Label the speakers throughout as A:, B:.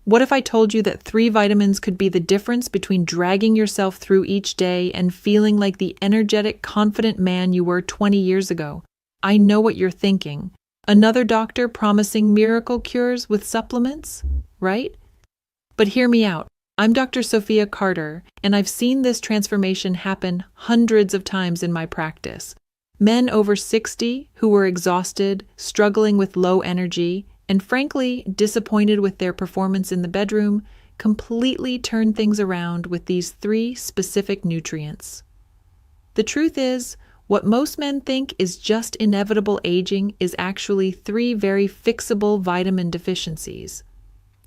A: What if I told you that 3 vitamins could be the difference between dragging yourself through each day and feeling like the energetic, confident man you were 20 years ago? I know what you're thinking. Another doctor promising miracle cures with supplements, right? But hear me out. I'm Dr. Sophia Carter, and I've seen this transformation happen hundreds of times in my practice. Men over 60 who were exhausted, struggling with low energy, and frankly disappointed with their performance in the bedroom, completely turned things around with these 3 specific nutrients. The truth is, what most men think is just inevitable aging is actually 3 very fixable vitamin deficiencies.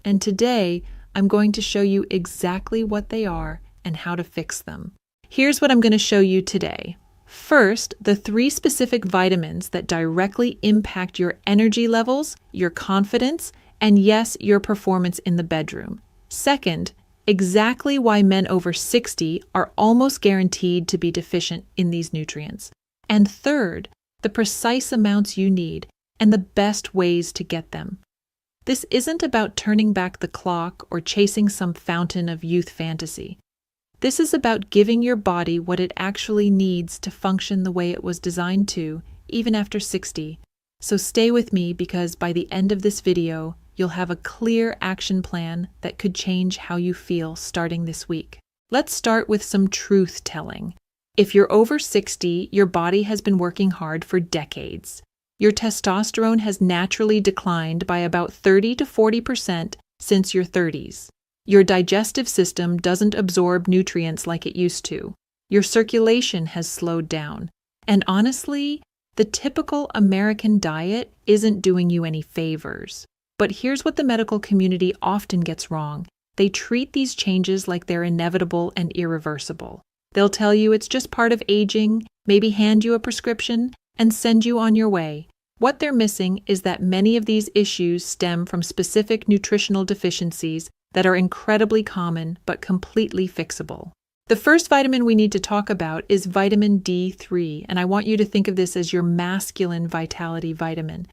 A: And today, I'm going to show you exactly what they are and how to fix them. Here's what I'm going to show you today. First, the 3 specific vitamins that directly impact your energy levels, your confidence, and yes, your performance in the bedroom. Second, exactly why men over 60 are almost guaranteed to be deficient in these nutrients. And third, the precise amounts you need and the best ways to get them. This isn't about turning back the clock or chasing some fountain of youth fantasy. This is about giving your body what it actually needs to function the way it was designed to, even after 60. So stay with me because by the end of this video, you'll have a clear action plan that could change how you feel starting this week. Let's start with some truth telling. If you're over 60, your body has been working hard for decades. Your testosterone has naturally declined by about 30 to 40% since your 30s. Your digestive system doesn't absorb nutrients like it used to. Your circulation has slowed down. And honestly, the typical American diet isn't doing you any favors. But here's what the medical community often gets wrong. They treat these changes like they're inevitable and irreversible. They'll tell you it's just part of aging, maybe hand you a prescription, and send you on your way. What they're missing is that many of these issues stem from specific nutritional deficiencies that are incredibly common but completely fixable. The first vitamin we need to talk about is vitamin D3, and I want you to think of this as your masculine vitality vitamin.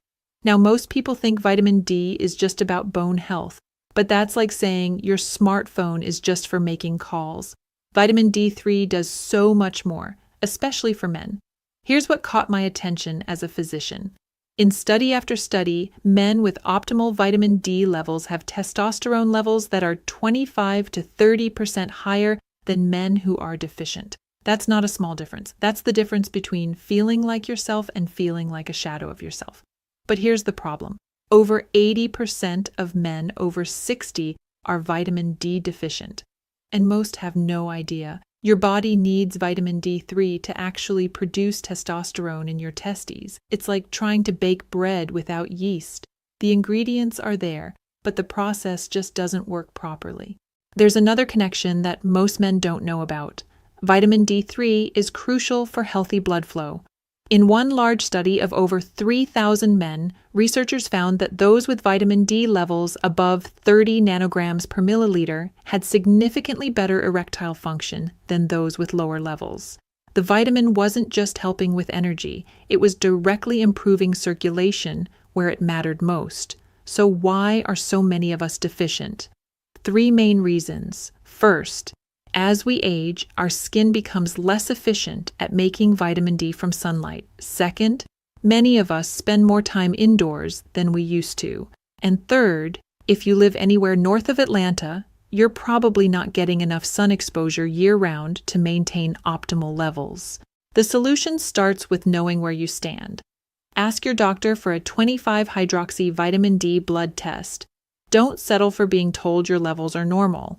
A: Now, most people think vitamin D is just about bone health, but that's like saying your smartphone is just for making calls. Vitamin D3 does so much more, especially for men. Here's what caught my attention as a physician. In study after study, men with optimal vitamin D levels have testosterone levels that are 25 to 30% higher than men who are deficient. That's not a small difference. That's the difference between feeling like yourself and feeling like a shadow of yourself. But here's the problem. Over 80% of men over 60 are vitamin D deficient, and most have no idea. Your body needs vitamin D3 to actually produce testosterone in your testes. It's like trying to bake bread without yeast. The ingredients are there, but the process just doesn't work properly. There's another connection that most men don't know about. Vitamin D3 is crucial for healthy blood flow. In one large study of over 3,000 men, researchers found that those with vitamin D levels above 30 nanograms per milliliter had significantly better erectile function than those with lower levels. The vitamin wasn't just helping with energy, it was directly improving circulation where it mattered most. So why are so many of us deficient? 3 main reasons. First, as we age, our skin becomes less efficient at making vitamin D from sunlight. Second, many of us spend more time indoors than we used to. And third, if you live anywhere north of Atlanta, you're probably not getting enough sun exposure year-round to maintain optimal levels. The solution starts with knowing where you stand. Ask your doctor for a 25-hydroxy vitamin D blood test. Don't settle for being told your levels are normal.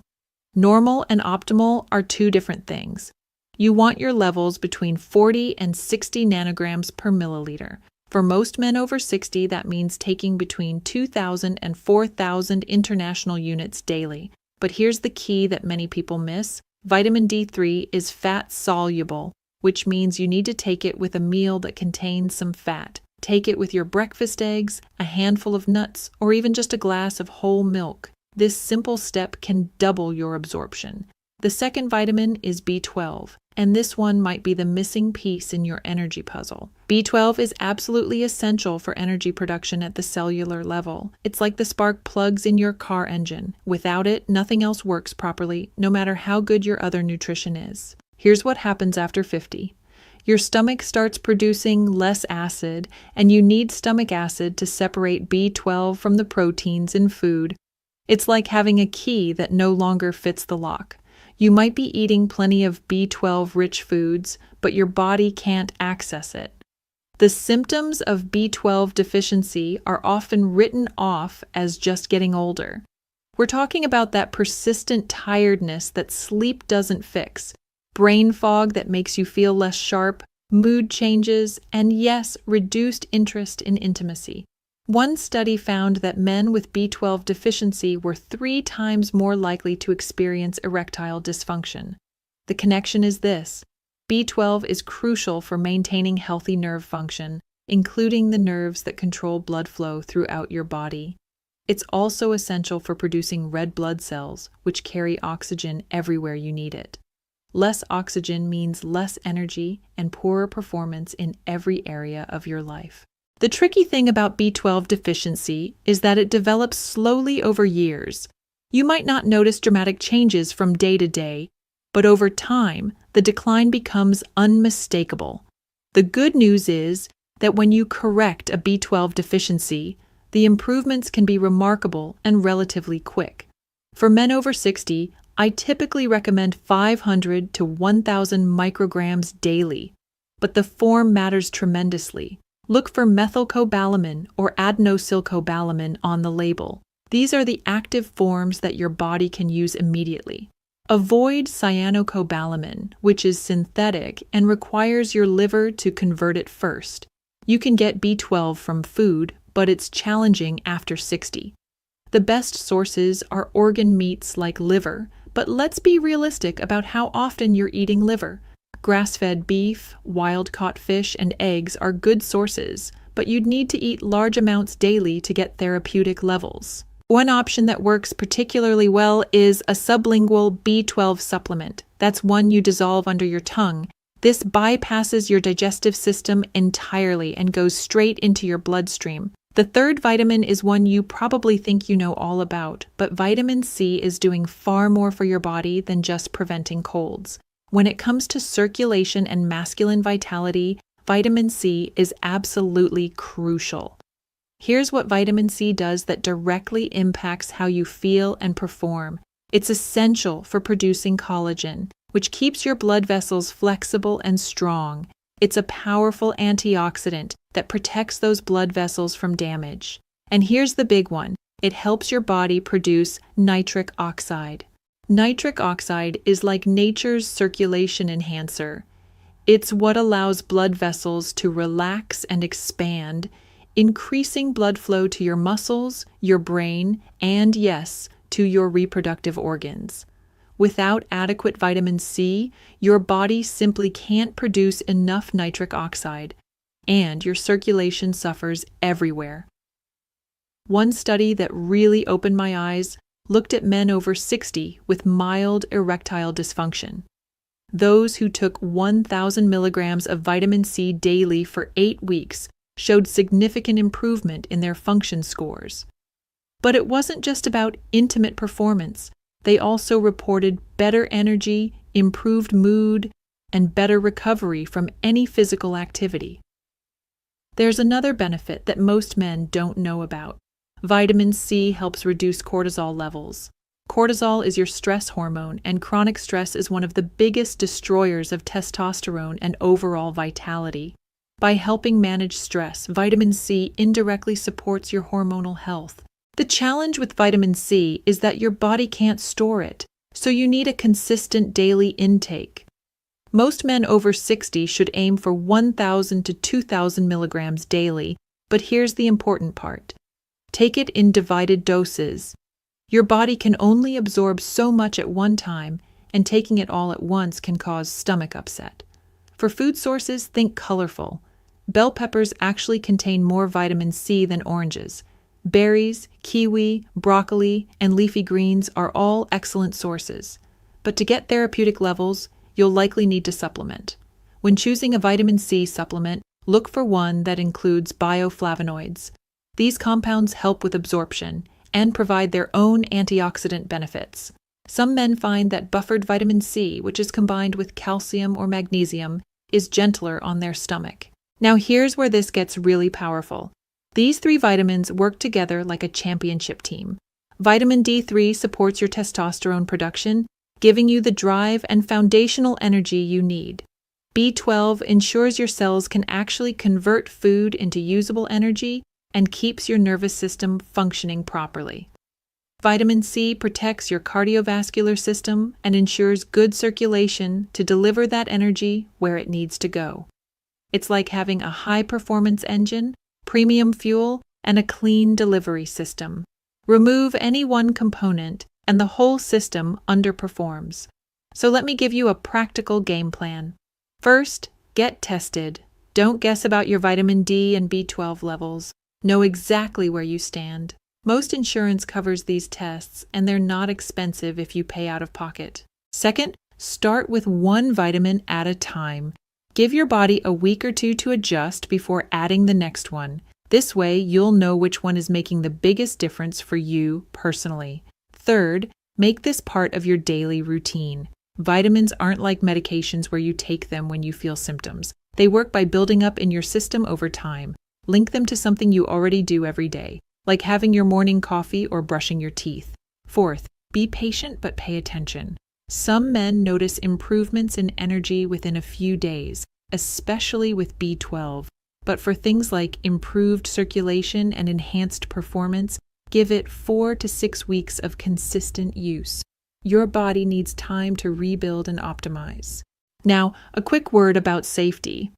A: Normal and optimal are 2 different things. You want your levels between 40 and 60 nanograms per milliliter. For most men over 60, that means taking between 2,000 and 4,000 international units daily. But here's the key that many people miss. Vitamin D3 is fat-soluble, which means you need to take it with a meal that contains some fat. Take it with your breakfast eggs, a handful of nuts, or even just a glass of whole milk. This simple step can double your absorption. The second vitamin is B12, and this one might be the missing piece in your energy puzzle. B12 is absolutely essential for energy production at the cellular level. It's like the spark plugs in your car engine. Without it, nothing else works properly, no matter how good your other nutrition is. Here's what happens after 50. Your stomach starts producing less acid, and you need stomach acid to separate B12 from the proteins in food. It's like having a key that no longer fits the lock. You might be eating plenty of B12-rich foods, but your body can't access it. The symptoms of B12 deficiency are often written off as just getting older. We're talking about that persistent tiredness that sleep doesn't fix, brain fog that makes you feel less sharp, mood changes, and yes, reduced interest in intimacy. One study found that men with B12 deficiency were 3 times more likely to experience erectile dysfunction. The connection is this: B12 is crucial for maintaining healthy nerve function, including the nerves that control blood flow throughout your body. It's also essential for producing red blood cells, which carry oxygen everywhere you need it. Less oxygen means less energy and poorer performance in every area of your life. The tricky thing about B12 deficiency is that it develops slowly over years. You might not notice dramatic changes from day to day, but over time, the decline becomes unmistakable. The good news is that when you correct a B12 deficiency, the improvements can be remarkable and relatively quick. For men over 60, I typically recommend 500 to 1,000 micrograms daily, but the form matters tremendously. Look for methylcobalamin or adenosylcobalamin on the label. These are the active forms that your body can use immediately. Avoid cyanocobalamin, which is synthetic and requires your liver to convert it first. You can get B12 from food, but it's challenging after 60. The best sources are organ meats like liver, but let's be realistic about how often you're eating liver. Grass-fed beef, wild-caught fish, and eggs are good sources, but you'd need to eat large amounts daily to get therapeutic levels. One option that works particularly well is a sublingual B12 supplement. That's one you dissolve under your tongue. This bypasses your digestive system entirely and goes straight into your bloodstream. The third vitamin is one you probably think you know all about, but vitamin C is doing far more for your body than just preventing colds. When it comes to circulation and masculine vitality, vitamin C is absolutely crucial. Here's what vitamin C does that directly impacts how you feel and perform. It's essential for producing collagen, which keeps your blood vessels flexible and strong. It's a powerful antioxidant that protects those blood vessels from damage. And here's the big one: it helps your body produce nitric oxide. Nitric oxide is like nature's circulation enhancer. It's what allows blood vessels to relax and expand, increasing blood flow to your muscles, your brain, and yes, to your reproductive organs. Without adequate vitamin C, your body simply can't produce enough nitric oxide, and your circulation suffers everywhere. One study that really opened my eyes looked at men over 60 with mild erectile dysfunction. Those who took 1,000 milligrams of vitamin C daily for 8 weeks showed significant improvement in their function scores. But it wasn't just about intimate performance. They also reported better energy, improved mood, and better recovery from any physical activity. There's another benefit that most men don't know about. Vitamin C helps reduce cortisol levels. Cortisol is your stress hormone, and chronic stress is one of the biggest destroyers of testosterone and overall vitality. By helping manage stress, vitamin C indirectly supports your hormonal health. The challenge with vitamin C is that your body can't store it, so you need a consistent daily intake. Most men over 60 should aim for 1,000 to 2,000 milligrams daily, but here's the important part. Take it in divided doses. Your body can only absorb so much at one time, and taking it all at once can cause stomach upset. For food sources, think colorful. Bell peppers actually contain more vitamin C than oranges. Berries, kiwi, broccoli, and leafy greens are all excellent sources. but to get therapeutic levels, you'll likely need to supplement. When choosing a vitamin C supplement, look for one that includes bioflavonoids. These compounds help with absorption and provide their own antioxidant benefits. Some men find that buffered vitamin C, which is combined with calcium or magnesium, is gentler on their stomach. Now here's where this gets really powerful. These three vitamins work together like a championship team. Vitamin D3 supports your testosterone production, giving you the drive and foundational energy you need. B12 ensures your cells can actually convert food into usable energy and keeps your nervous system functioning properly. Vitamin C protects your cardiovascular system and ensures good circulation to deliver that energy where it needs to go. It's like having a high-performance engine, premium fuel, and a clean delivery system. Remove any one component, and the whole system underperforms. So let me give you a practical game plan. First, get tested. Don't guess about your vitamin D and B12 levels. Know exactly where you stand. Most insurance covers these tests, and they're not expensive if you pay out of pocket. Second, start with one vitamin at a time. Give your body a week or two to adjust before adding the next one. This way, you'll know which one is making the biggest difference for you personally. Third, make this part of your daily routine. Vitamins aren't like medications where you take them when you feel symptoms. They work by building up in your system over time. Link them to something you already do every day, like having your morning coffee or brushing your teeth. Fourth, be patient but pay attention. Some men notice improvements in energy within a few days, especially with B12. But for things like improved circulation and enhanced performance, give it 4 to 6 weeks of consistent use. Your body needs time to rebuild and optimize. Now, a quick word about safety.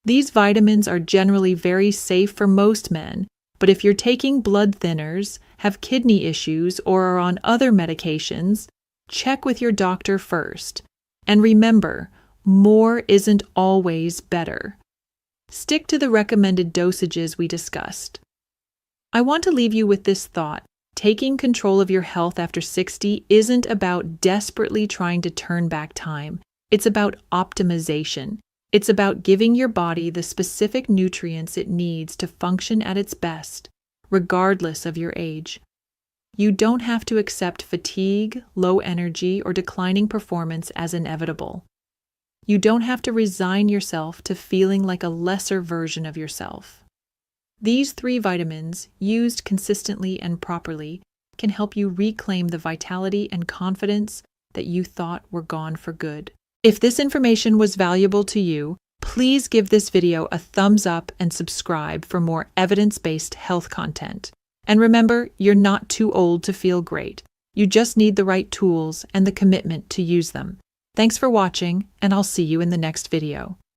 A: These vitamins are generally very safe for most men, but if you're taking blood thinners, have kidney issues, or are on other medications, check with your doctor first. And remember, more isn't always better. Stick to the recommended dosages we discussed. I want to leave you with this thought. Taking control of your health after 60 isn't about desperately trying to turn back time. It's about optimization. It's about giving your body the specific nutrients it needs to function at its best, regardless of your age. You don't have to accept fatigue, low energy, or declining performance as inevitable. You don't have to resign yourself to feeling like a lesser version of yourself. These three vitamins, used consistently and properly, can help you reclaim the vitality and confidence that you thought were gone for good. If this information was valuable to you, please give this video a thumbs up and subscribe for more evidence-based health content. And remember, you're not too old to feel great. You just need the right tools and the commitment to use them. Thanks for watching, and I'll see you in the next video.